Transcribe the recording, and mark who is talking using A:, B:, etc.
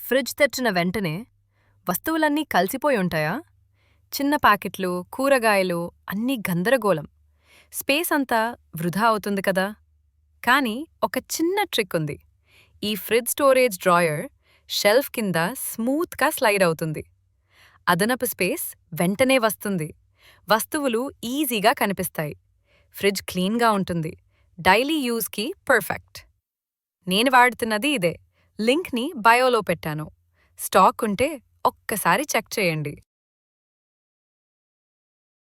A: Fridge తెరిచిన వెంటనే వస్తువులన్నీ కలిసిపోయి ఉంటాయా? చిన్న ప్యాకెట్లు, కూరగాయలు అన్నీ గందరగోళం. స్పేస్ అంతా వృధా అవుతుంది కదా. కానీ ఒక చిన్న ట్రిక్ ఉంది. ఈ ఫ్రిడ్జ్ స్టోరేజ్ డ్రాయర్ షెల్ఫ్ కింద స్మూత్గా స్లైడ్ అవుతుంది. అదనపు స్పేస్ వెంటనే వస్తుంది. వస్తువులు ఈజీగా కనిపిస్తాయి. ఫ్రిడ్జ్ క్లీన్గా ఉంటుంది. డైలీ యూజ్కి పర్ఫెక్ట్. నేను వాడుతున్నది ఇదే. లింక్ని బయోలో పెట్టాను. స్టాక్ ఉంటే ఒక్కసారి చెక్ చేయండి.